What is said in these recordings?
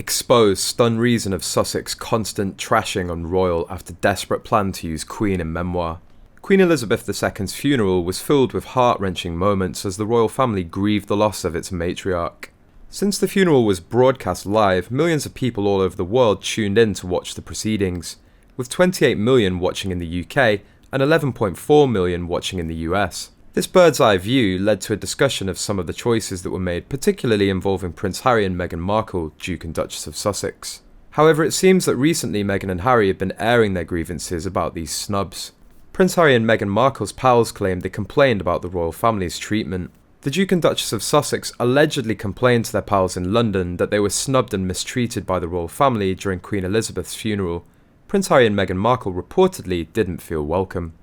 Exposed stunned reason of Sussex constant trashing on royal after desperate plan to use Queen in Memoir. Queen Elizabeth II's funeral was filled with heart-wrenching moments as the royal family grieved the loss of its matriarch. Since the funeral was broadcast live, millions of people all over the world tuned in to watch the proceedings, with 28 million watching in the UK and 11.4 million watching in the US. This bird's-eye view led to a discussion of some of the choices that were made, particularly involving Prince Harry and Meghan Markle, Duke and Duchess of Sussex. However, it seems that recently Meghan and Harry have been airing their grievances about these snubs. Prince Harry and Meghan Markle's pals claimed they complained about the royal family's treatment. The Duke and Duchess of Sussex allegedly complained to their pals in London that they were snubbed and mistreated by the royal family during Queen Elizabeth's funeral. Prince Harry and Meghan Markle reportedly didn't feel welcome.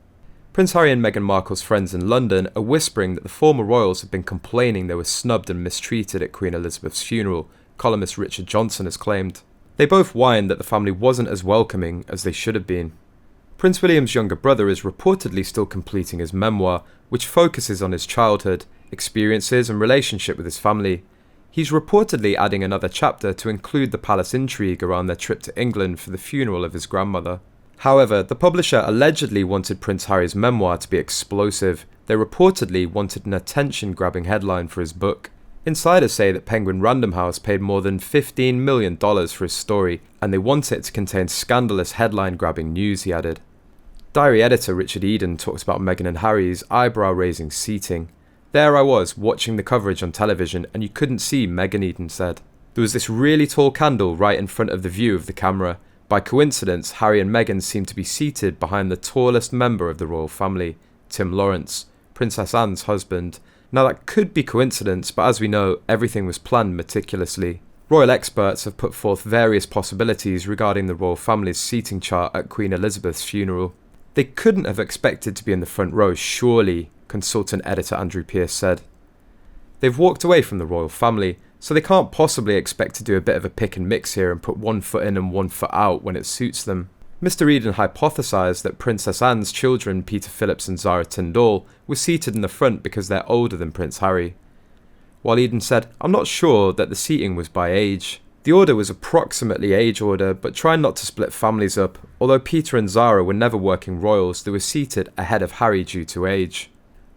Prince Harry and Meghan Markle's friends in London are whispering that the former royals have been complaining they were snubbed and mistreated at Queen Elizabeth's funeral, columnist Richard Johnson has claimed. They both whined that the family wasn't as welcoming as they should have been. Prince William's younger brother is reportedly still completing his memoir, which focuses on his childhood, experiences and relationship with his family. He's reportedly adding another chapter to include the palace intrigue around their trip to England for the funeral of his grandmother. However, the publisher allegedly wanted Prince Harry's memoir to be explosive. They reportedly wanted an attention-grabbing headline for his book. Insiders say that Penguin Random House paid more than $15 million for his story, and they want it to contain scandalous headline-grabbing news, he added. Diary editor Richard Eden talks about Meghan and Harry's eyebrow-raising seating. There I was, watching the coverage on television, and you couldn't see Meghan, Eden said. There was this really tall candle right in front of the view of the camera. By coincidence, Harry and Meghan seemed to be seated behind the tallest member of the royal family, Tim Lawrence, Princess Anne's husband. Now that could be coincidence, but as we know, everything was planned meticulously. Royal experts have put forth various possibilities regarding the royal family's seating chart at Queen Elizabeth's funeral. They couldn't have expected to be in the front row, surely, consultant editor Andrew Pearce said. They've walked away from the royal family, so they can't possibly expect to do a bit of a pick and mix here and put one foot in and one foot out when it suits them. Mr. Eden hypothesized that Princess Anne's children, Peter Phillips and Zara Tindall, were seated in the front because they're older than Prince Harry. While Eden said, "I'm not sure that the seating was by age. The order was approximately age order, but trying not to split families up. Although Peter and Zara were never working royals, they were seated ahead of Harry due to age."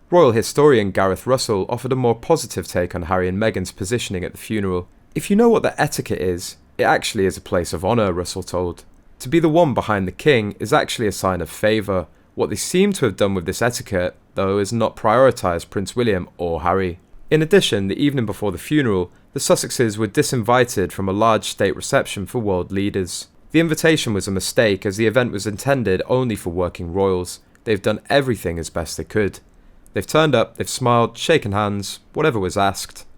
Royal historian Gareth Russell offered a more positive take on Harry and Meghan's positioning at the funeral. "If you know what the etiquette is, it actually is a place of honour," Russell told. "To be the one behind the king is actually a sign of favour. What they seem to have done with this etiquette, though, is not prioritise Prince William or Harry." In addition, the evening before the funeral, the Sussexes were disinvited from a large state reception for world leaders. The invitation was a mistake as the event was intended only for working royals. They've done everything as best they could. They've turned up, they've smiled, shaken hands, whatever was asked.